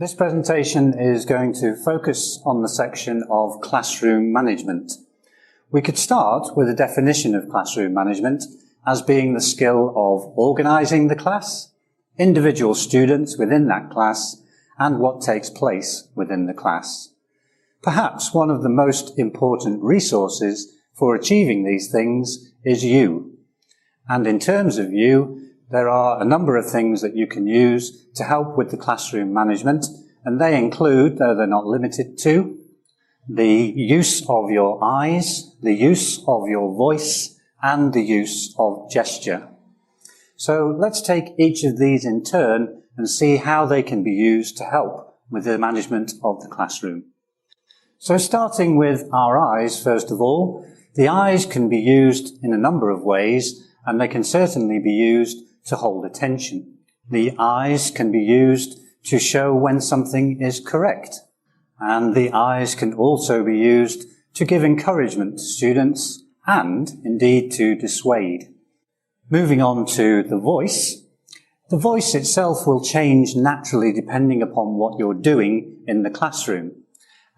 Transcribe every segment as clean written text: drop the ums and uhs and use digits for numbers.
This presentation is going to focus on the section of classroom management. We could start with a definition of classroom management as being the skill of organising the class, individual students within that class, and what takes place within the class. Perhaps one of the most important resources for achieving these things is you. And in terms of you, there are a number of things that you can use to help with the classroom management, and they include, though they're not limited to, the use of your eyes, the use of your voice, and the use of gesture. So let's take each of these in turn and see how they can be used to help with the management of the classroom. So starting with our eyes, first of all, the eyes can be used in a number of ways, and they can certainly be used to hold attention. The eyes can be used to show when something is correct. And the eyes can also be used to give encouragement to students and indeed to dissuade. Moving on to the voice itself will change naturally depending upon what you're doing in the classroom.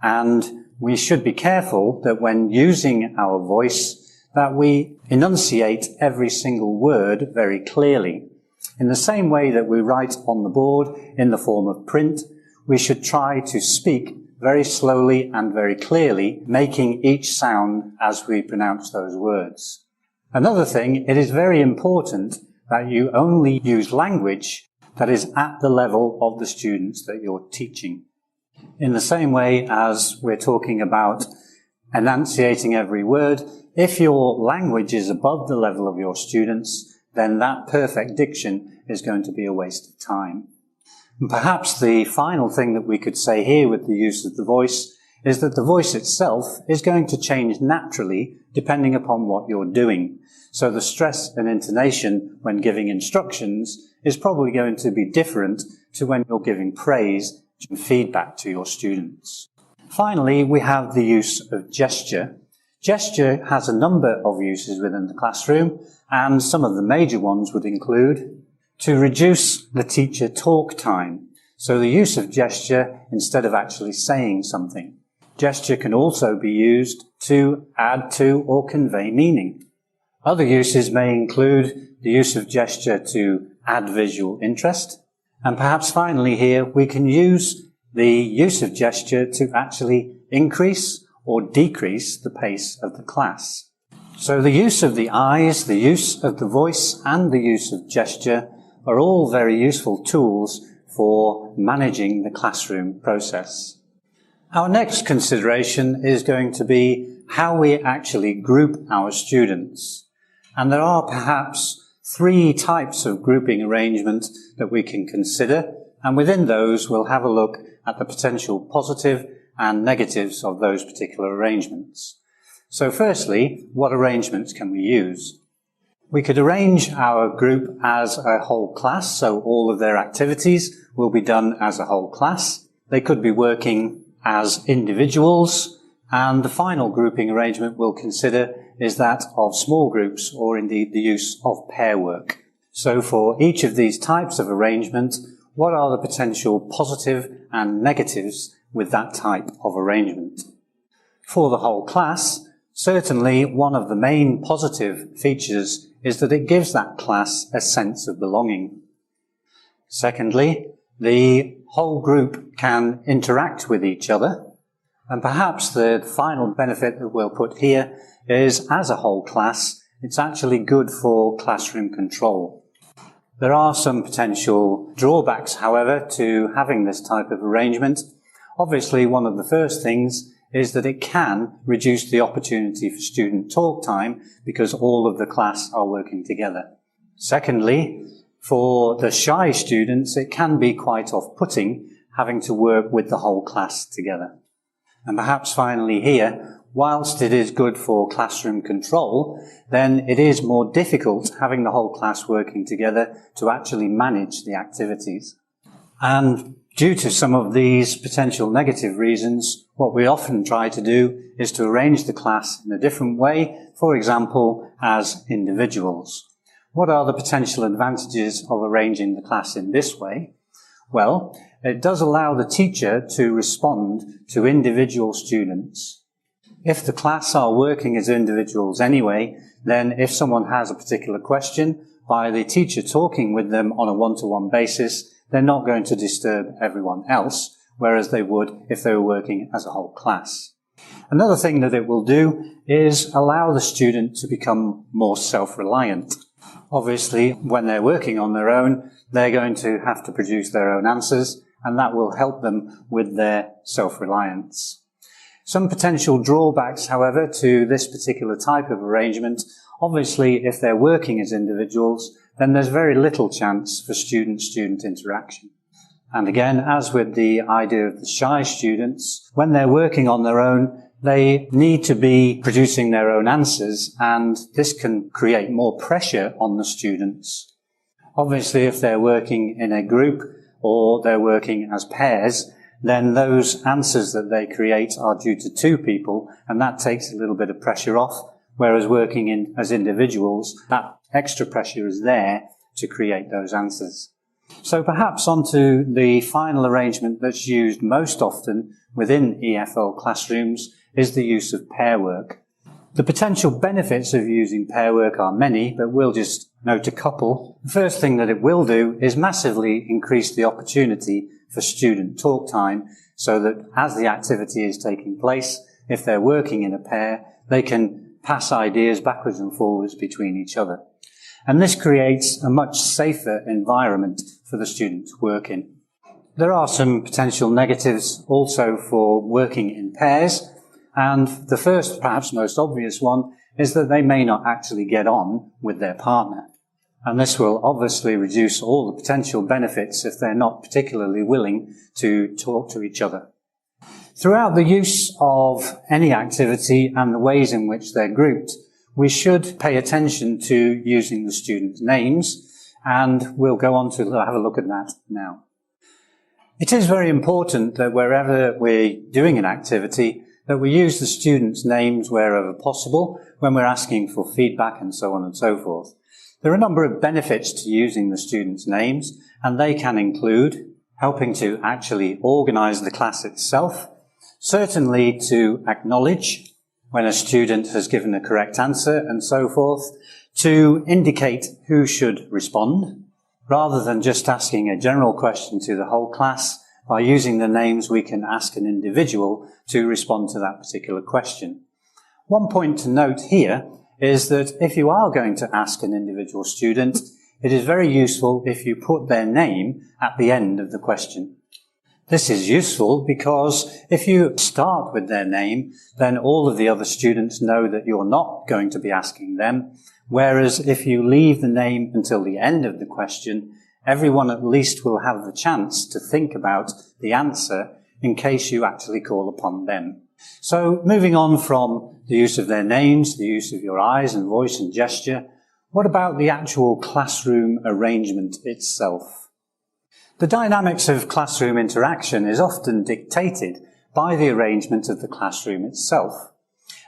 And we should be careful that when using our voice that we enunciate every single word very clearly. In the same way that we write on the board in the form of print, we should try to speak very slowly and very clearly, making each sound as we pronounce those words. Another thing, it is very important that you only use language that is at the level of the students that you're teaching. In the same way as we're talking about enunciating every word, if your language is above the level of your students, then that perfect diction is going to be a waste of time. And perhaps the final thing that we could say here with the use of the voice is that the voice itself is going to change naturally depending upon what you're doing. So the stress and intonation when giving instructions is probably going to be different to when you're giving praise and feedback to your students. Finally, we have the use of gesture. Gesture has a number of uses within the classroom, and some of the major ones would include to reduce the teacher talk time. So the use of gesture instead of actually saying something. Gesture can also be used to add to or convey meaning. Other uses may include the use of gesture to add visual interest. And perhaps finally here we can use the use of gesture to actually increase or decrease the pace of the class. So the use of the eyes, the use of the voice, and the use of gesture are all very useful tools for managing the classroom process. Our next consideration is going to be how we actually group our students. And there are perhaps 3 types of grouping arrangement that we can consider, and within those we'll have a look at the potential positive and negatives of those particular arrangements. So firstly, what arrangements can we use? We could arrange our group as a whole class, so all of their activities will be done as a whole class. They could be working as individuals, and the final grouping arrangement we'll consider is that of small groups or indeed the use of pair work. So for each of these types of arrangement, what are the potential positive and negatives with that type of arrangement? For the whole class, certainly one of the main positive features is that it gives that class a sense of belonging. Secondly, the whole group can interact with each other. And perhaps the final benefit that we'll put here is, as a whole class, it's actually good for classroom control. There are some potential drawbacks, however, to having this type of arrangement. Obviously, one of the first things is that it can reduce the opportunity for student talk time because all of the class are working together. Secondly, for the shy students, it can be quite off-putting having to work with the whole class together. And perhaps finally here, whilst it is good for classroom control, then it is more difficult having the whole class working together to actually manage the activities. And due to some of these potential negative reasons, what we often try to do is to arrange the class in a different way, for example, as individuals. What are the potential advantages of arranging the class in this way? Well, it does allow the teacher to respond to individual students. If the class are working as individuals anyway, then if someone has a particular question, by the teacher talking with them on a one-to-one basis, they're not going to disturb everyone else, whereas they would if they were working as a whole class. Another thing that it will do is allow the student to become more self-reliant. Obviously, when they're working on their own, they're going to have to produce their own answers, and that will help them with their self-reliance. Some potential drawbacks, however, to this particular type of arrangement, obviously if they're working as individuals, then there's very little chance for student-student interaction. And again, as with the idea of the shy students, when they're working on their own, they need to be producing their own answers, and this can create more pressure on the students. Obviously, if they're working in a group or they're working as pairs, then those answers that they create are due to two people, and that takes a little bit of pressure off, whereas working as individuals, that extra pressure is there to create those answers. So perhaps onto the final arrangement that's used most often within EFL classrooms is the use of pair work. The potential benefits of using pair work are many, but we'll just note a couple. The first thing that it will do is massively increase the opportunity for student talk time, so that as the activity is taking place, if they're working in a pair, they can pass ideas backwards and forwards between each other. And this creates a much safer environment for the student to work in. There are some potential negatives also for working in pairs, and the first, perhaps most obvious one, is that they may not actually get on with their partner. And this will obviously reduce all the potential benefits if they're not particularly willing to talk to each other. Throughout the use of any activity and the ways in which they're grouped, we should pay attention to using the students' names, and we'll go on to have a look at that now. It is very important that wherever we're doing an activity, that we use the students' names wherever possible when we're asking for feedback and so on and so forth. There are a number of benefits to using the students' names, and they can include helping to actually organise the class itself, certainly to acknowledge when a student has given a correct answer and so forth, to indicate who should respond. Rather than just asking a general question to the whole class, by using the names we can ask an individual to respond to that particular question. One point to note here is that if you are going to ask an individual student, it is very useful if you put their name at the end of the question. This is useful because if you start with their name, then all of the other students know that you're not going to be asking them, whereas if you leave the name until the end of the question, everyone at least will have the chance to think about the answer in case you actually call upon them. So moving on from the use of their names, the use of your eyes and voice and gesture, what about the actual classroom arrangement itself? The dynamics of classroom interaction is often dictated by the arrangement of the classroom itself,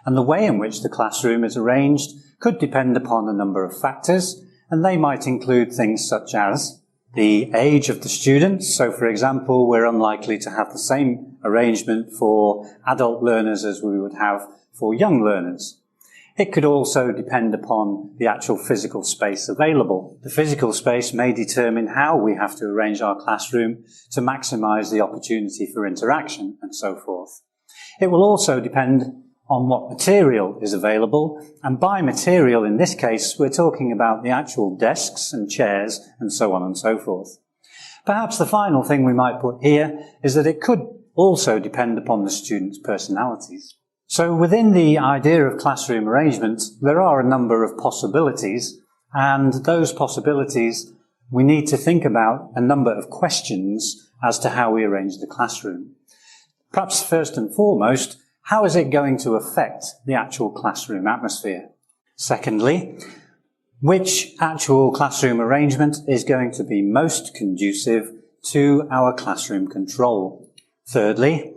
and the way in which the classroom is arranged could depend upon a number of factors, and they might include things such as the age of the students. So for example, we're unlikely to have the same arrangement for adult learners as we would have for young learners. It could also depend upon the actual physical space available. The physical space may determine how we have to arrange our classroom to maximize the opportunity for interaction and so forth. It will also depend on what material is available, and by material in this case we're talking about the actual desks and chairs and so on and so forth. Perhaps the final thing we might put here is that it could also depend upon the students' personalities. So within the idea of classroom arrangement, there are a number of possibilities, and those possibilities we need to think about a number of questions as to how we arrange the classroom. Perhaps first and foremost, how is it going to affect the actual classroom atmosphere? Secondly, which actual classroom arrangement is going to be most conducive to our classroom control? Thirdly,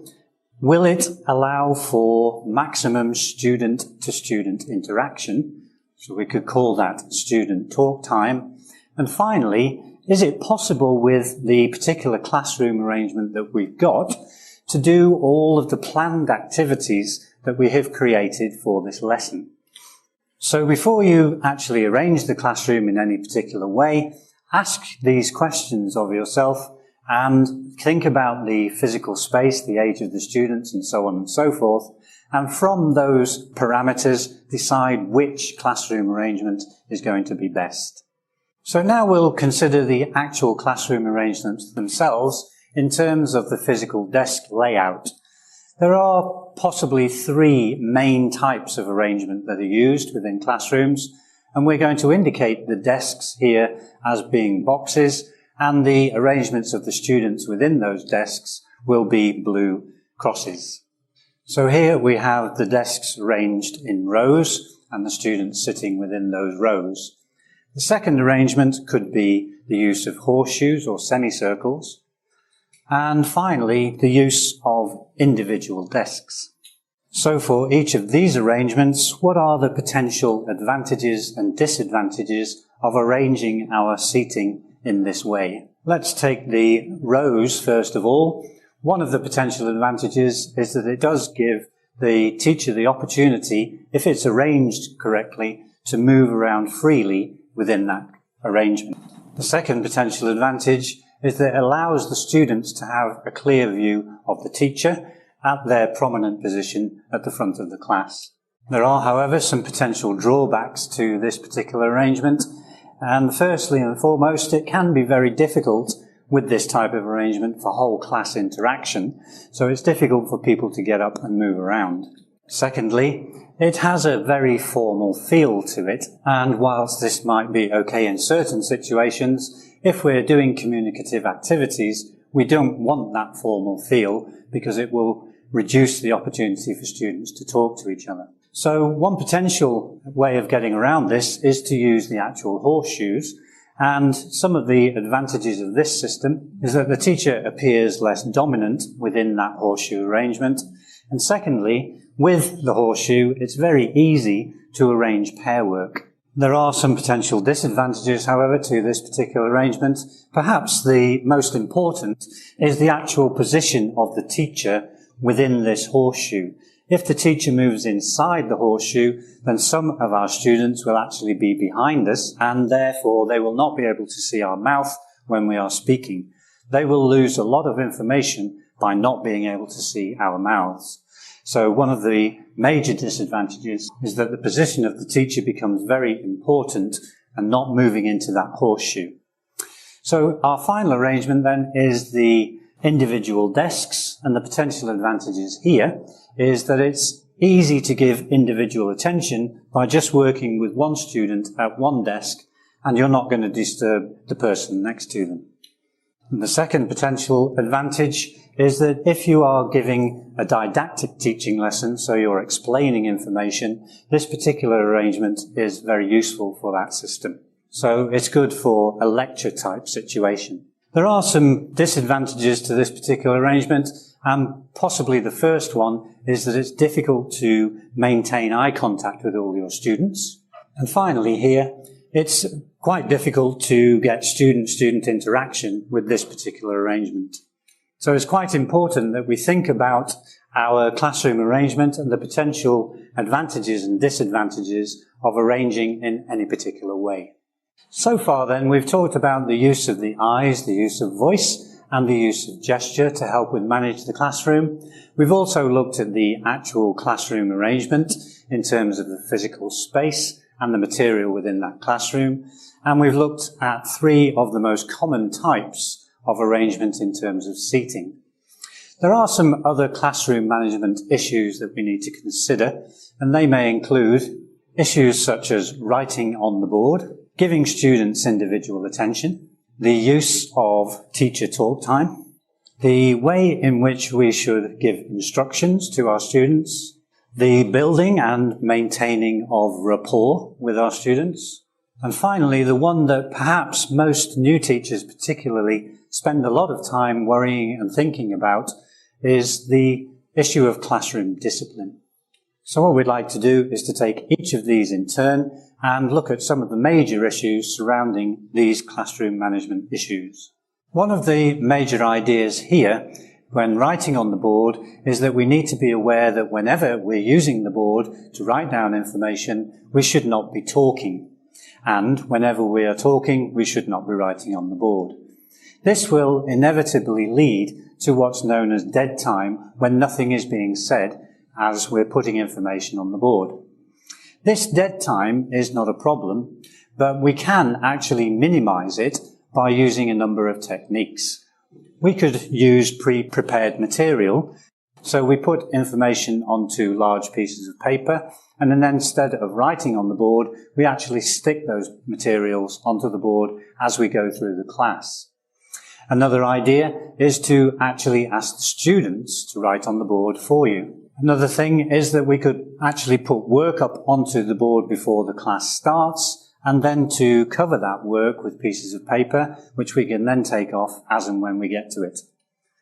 will it allow for maximum student-to-student interaction? So we could call that student talk time. And finally, is it possible with the particular classroom arrangement that we've got to do all of the planned activities that we have created for this lesson? So before you actually arrange the classroom in any particular way, ask these questions of yourself and think about the physical space, the age of the students, and so on and so forth. And from those parameters, decide which classroom arrangement is going to be best. So now we'll consider the actual classroom arrangements themselves in terms of the physical desk layout. There are possibly three main types of arrangement that are used within classrooms, and we're going to indicate the desks here as being boxes, and the arrangements of the students within those desks will be blue crosses. So here we have the desks arranged in rows and the students sitting within those rows. The second arrangement could be the use of horseshoes or semicircles. And finally, the use of individual desks. So for each of these arrangements, what are the potential advantages and disadvantages of arranging our seating in this way? Let's take the rows first of all. One of the potential advantages is that it does give the teacher the opportunity, if it's arranged correctly, to move around freely within that arrangement. The second potential advantage is that it allows the students to have a clear view of the teacher at their prominent position at the front of the class. There are, however, some potential drawbacks to this particular arrangement, and firstly and foremost, it can be very difficult with this type of arrangement for whole class interaction, so it's difficult for people to get up and move around. Secondly, it has a very formal feel to it, and whilst this might be okay in certain situations, if we're doing communicative activities, we don't want that formal feel because it will reduce the opportunity for students to talk to each other. So one potential way of getting around this is to use the actual horseshoes, and some of the advantages of this system is that the teacher appears less dominant within that horseshoe arrangement, and secondly, with the horseshoe, it's very easy to arrange pair work. There are some potential disadvantages, however, to this particular arrangement. Perhaps the most important is the actual position of the teacher within this horseshoe. If the teacher moves inside the horseshoe, then some of our students will actually be behind us, and therefore they will not be able to see our mouth when we are speaking. They will lose a lot of information by not being able to see our mouths. So one of the major disadvantages is that the position of the teacher becomes very important and not moving into that horseshoe. So our final arrangement then is the individual desks, and the potential advantages here is that it's easy to give individual attention by just working with one student at one desk, and you're not going to disturb the person next to them. And the second potential advantage is that if you are giving a didactic teaching lesson, so you're explaining information, this particular arrangement is very useful for that system. So it's good for a lecture type situation. There are some disadvantages to this particular arrangement, and possibly the first one is that it's difficult to maintain eye contact with all your students. And finally here, it's quite difficult to get student-student interaction with this particular arrangement. So it's quite important that we think about our classroom arrangement and the potential advantages and disadvantages of arranging in any particular way. So far then, we've talked about the use of the eyes, the use of voice, and the use of gesture to help with manage the classroom. We've also looked at the actual classroom arrangement in terms of the physical space and the material within that classroom. And we've looked at three of the most common types of arrangement in terms of seating. There are some other classroom management issues that we need to consider, and they may include issues such as writing on the board, giving students individual attention, the use of teacher talk time, the way in which we should give instructions to our students, the building and maintaining of rapport with our students, and finally, the one that perhaps most new teachers particularly spend a lot of time worrying and thinking about is the issue of classroom discipline. So what we'd like to do is to take each of these in turn and look at some of the major issues surrounding these classroom management issues. One of the major ideas here when writing on the board is that we need to be aware that whenever we're using the board to write down information, we should not be talking. And whenever we are talking, we should not be writing on the board. This will inevitably lead to what's known as dead time, when nothing is being said as we're putting information on the board. This dead time is not a problem, but we can actually minimize it by using a number of techniques. We could use pre-prepared material, so we put information onto large pieces of paper, and then instead of writing on the board, we actually stick those materials onto the board as we go through the class. Another idea is to actually ask the students to write on the board for you. Another thing is that we could actually put work up onto the board before the class starts, and then to cover that work with pieces of paper, which we can then take off as and when we get to it.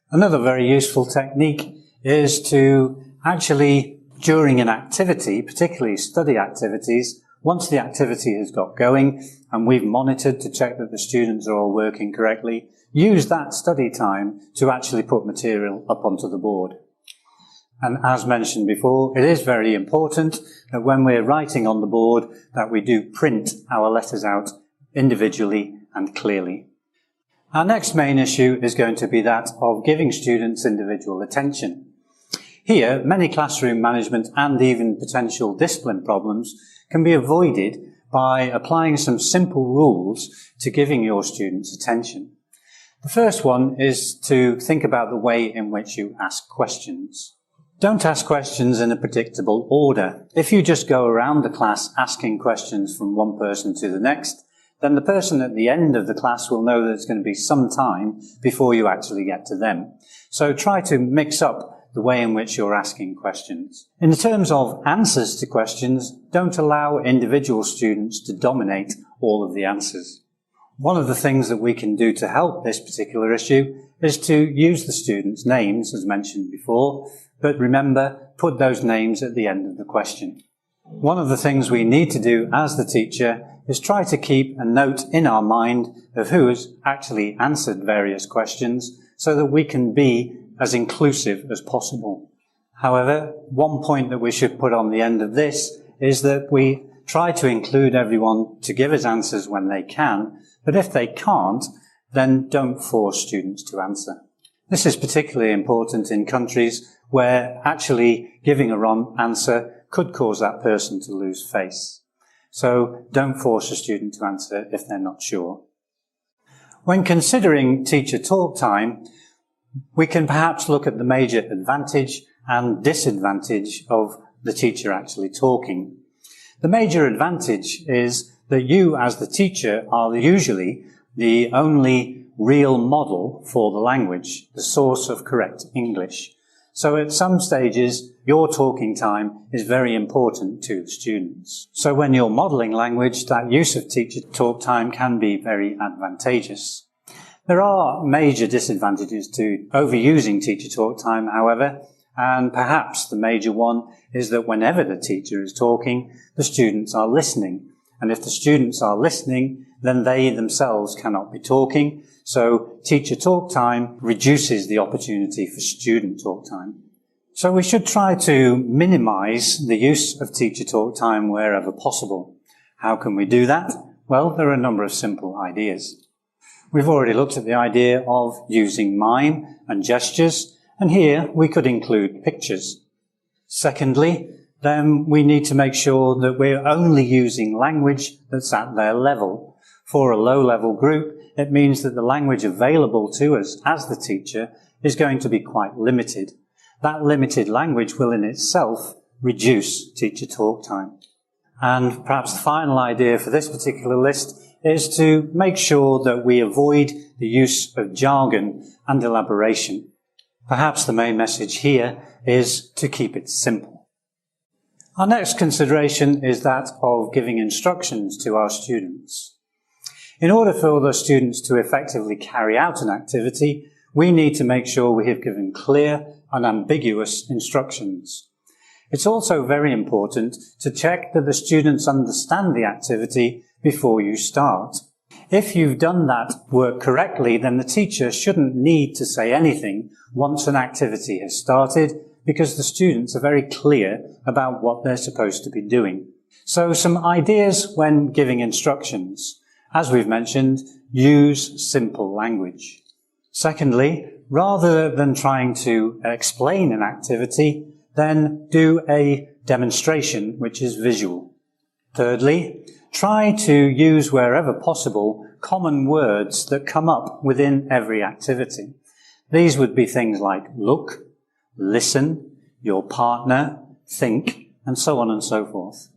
Another very useful technique is to actually, during an activity, particularly study activities, once the activity has got going and we've monitored to check that the students are all working correctly, use that study time to actually put material up onto the board. And as mentioned before, it is very important that when we're writing on the board that we do print our letters out individually and clearly. Our next main issue is going to be that of giving students individual attention. Here, many classroom management and even potential discipline problems can be avoided by applying some simple rules to giving your students attention. The first one is to think about the way in which you ask questions. Don't ask questions in a predictable order. If you just go around the class asking questions from one person to the next, then the person at the end of the class will know that it's going to be some time before you actually get to them. So try to mix up the way in which you're asking questions. In terms of answers to questions, don't allow individual students to dominate all of the answers. One of the things that we can do to help this particular issue is to use the students' names, as mentioned before, but remember, put those names at the end of the question. One of the things we need to do as the teacher is try to keep a note in our mind of who has actually answered various questions so that we can be as inclusive as possible. However, one point that we should put on the end of this is that we try to include everyone to give us answers when they can, but if they can't, then don't force students to answer. This is particularly important in countries where actually giving a wrong answer could cause that person to lose face. So don't force a student to answer if they're not sure. When considering teacher talk time, we can perhaps look at the major advantage and disadvantage of the teacher actually talking. The major advantage is that you as the teacher are usually the only real model for the language, the source of correct English. So at some stages, your talking time is very important to the students. So when you're modelling language, that use of teacher talk time can be very advantageous. There are major disadvantages to overusing teacher talk time, however, and perhaps the major one is that whenever the teacher is talking, the students are listening. And if the students are listening, then they themselves cannot be talking. So teacher talk time reduces the opportunity for student talk time. So we should try to minimize the use of teacher talk time wherever possible. How can we do that? Well, there are a number of simple ideas. We've already looked at the idea of using mime and gestures, and here we could include pictures. Secondly, then we need to make sure that we're only using language that's at their level. For a low-level group, it means that the language available to us as the teacher is going to be quite limited. That limited language will in itself reduce teacher talk time. And perhaps the final idea for this particular list is to make sure that we avoid the use of jargon and elaboration. Perhaps the main message here is to keep it simple. Our next consideration is that of giving instructions to our students. In order for the students to effectively carry out an activity, we need to make sure we have given clear and ambiguous instructions. It's also very important to check that the students understand the activity before you start. If you've done that work correctly, then the teacher shouldn't need to say anything once an activity has started, because the students are very clear about what they're supposed to be doing. So some ideas when giving instructions. As we've mentioned, use simple language. Secondly, rather than trying to explain an activity, then do a demonstration which is visual. Thirdly, try to use wherever possible common words that come up within every activity. These would be things like look, listen, your partner, think, and so on and so forth.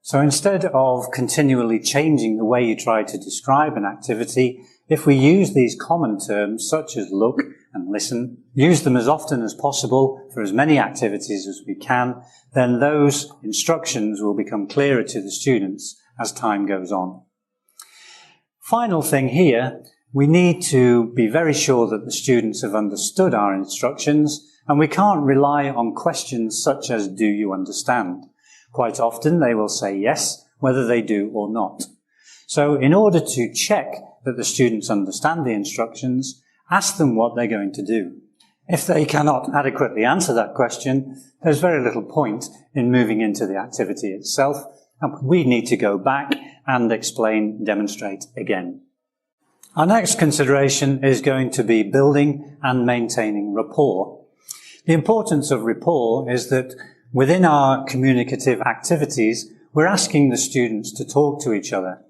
So instead of continually changing the way you try to describe an activity, if we use these common terms such as look and listen, use them as often as possible for as many activities as we can, then those instructions will become clearer to the students as time goes on. Final thing here, we need to be very sure that the students have understood our instructions, and we can't rely on questions such as do you understand? Quite often they will say yes, whether they do or not. So in order to check that the students understand the instructions, ask them what they're going to do. If they cannot adequately answer that question, there's very little point in moving into the activity itself, and we need to go back and explain, demonstrate again. Our next consideration is going to be building and maintaining rapport. The importance of rapport is that within our communicative activities, we're asking the students to talk to each other.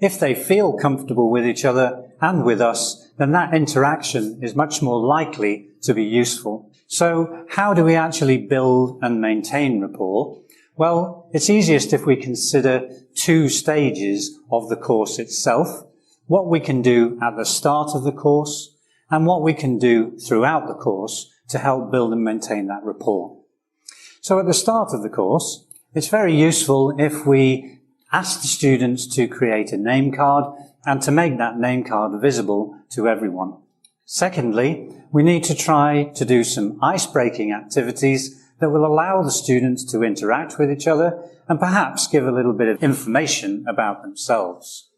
If they feel comfortable with each other and with us, then that interaction is much more likely to be useful. So how do we actually build and maintain rapport? Well, it's easiest if we consider two stages of the course itself, what we can do at the start of the course and what we can do throughout the course to help build and maintain that rapport. So at the start of the course, it's very useful if we ask the students to create a name card and to make that name card visible to everyone. Secondly, we need to try to do some ice-breaking activities that will allow the students to interact with each other and perhaps give a little bit of information about themselves.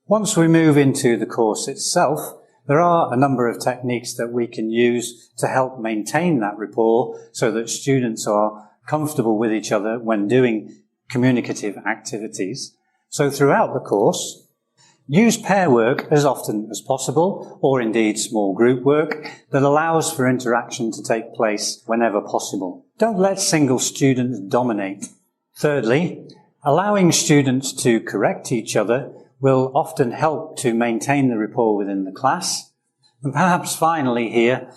Once we move into the course itself, there are a number of techniques that we can use to help maintain that rapport so that students are comfortable with each other when doing communicative activities. So throughout the course, use pair work as often as possible, or indeed small group work that allows for interaction to take place whenever possible. Don't let single students dominate. Thirdly, allowing students to correct each other will often help to maintain the rapport within the class. And perhaps finally here,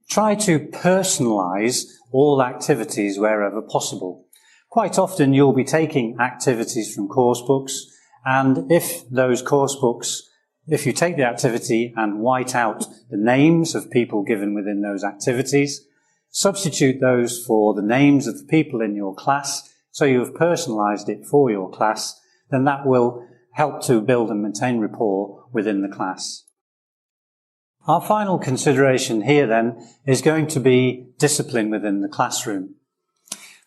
try to personalize all activities wherever possible. Quite often you'll be taking activities from course books, and if those course books, if you take the activity and white out the names of people given within those activities, substitute those for the names of the people in your class, so you have personalized it for your class, then that will help to build and maintain rapport within the class. Our final consideration here then is going to be discipline within the classroom.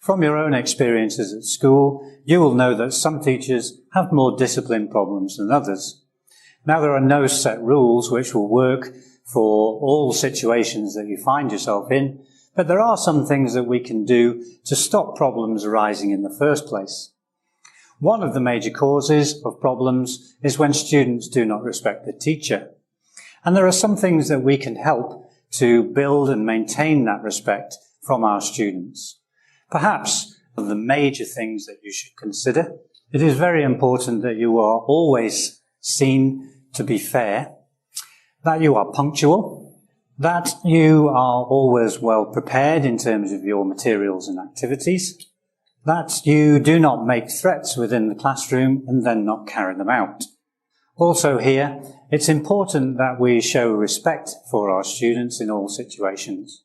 From your own experiences at school, you will know that some teachers have more discipline problems than others. Now, there are no set rules which will work for all situations that you find yourself in, but there are some things that we can do to stop problems arising in the first place. One of the major causes of problems is when students do not respect the teacher. And there are some things that we can help to build and maintain that respect from our students. Perhaps one of the major things that you should consider, it is very important that you are always seen to be fair, that you are punctual, that you are always well prepared in terms of your materials and activities, that you do not make threats within the classroom and then not carry them out. Also here, it's important that we show respect for our students in all situations.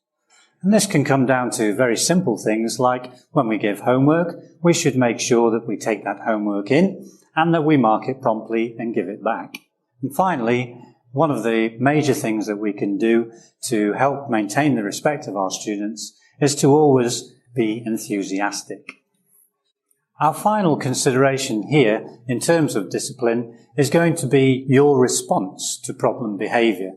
And this can come down to very simple things like when we give homework, we should make sure that we take that homework in and that we mark it promptly and give it back. And finally, one of the major things that we can do to help maintain the respect of our students is to always be enthusiastic. Our final consideration here in terms of discipline is going to be your response to problem behaviour.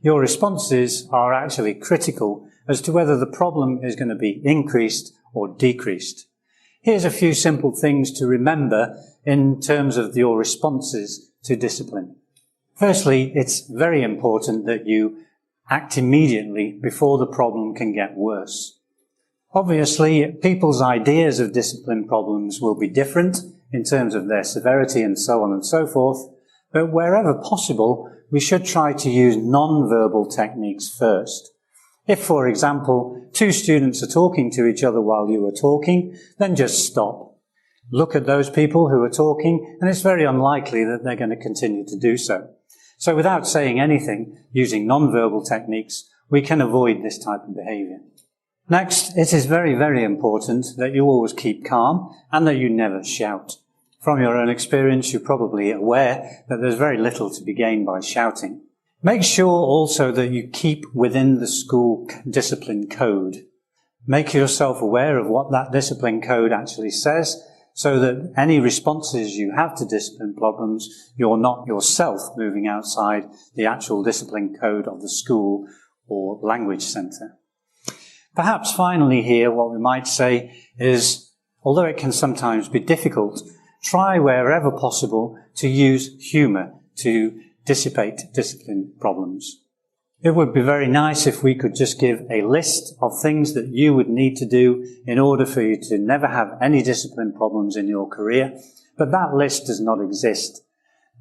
Your responses are actually critical as to whether the problem is going to be increased or decreased. Here's a few simple things to remember in terms of your responses to discipline. Firstly, it's very important that you act immediately before the problem can get worse. Obviously, people's ideas of discipline problems will be different in terms of their severity and so on and so forth, but wherever possible, we should try to use non-verbal techniques first. If, for example, two students are talking to each other while you are talking, then just stop. Look at those people who are talking, and it's very unlikely that they're going to continue to do so. So without saying anything, using non-verbal techniques, we can avoid this type of behaviour. Next, it is very, very important that you always keep calm and that you never shout. From your own experience, you're probably aware that there's very little to be gained by shouting. Make sure also that you keep within the school discipline code. Make yourself aware of what that discipline code actually says, so that any responses you have to discipline problems, you're not yourself moving outside the actual discipline code of the school or language centre. Perhaps finally here, what we might say is, although it can sometimes be difficult, try wherever possible to use humour to dissipate discipline problems. It would be very nice if we could just give a list of things that you would need to do in order for you to never have any discipline problems in your career, but that list does not exist.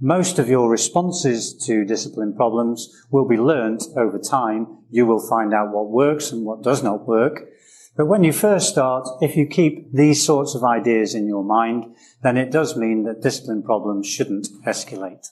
Most of your responses to discipline problems will be learnt over time. You will find out what works and what does not work. But when you first start, if you keep these sorts of ideas in your mind, then it does mean that discipline problems shouldn't escalate.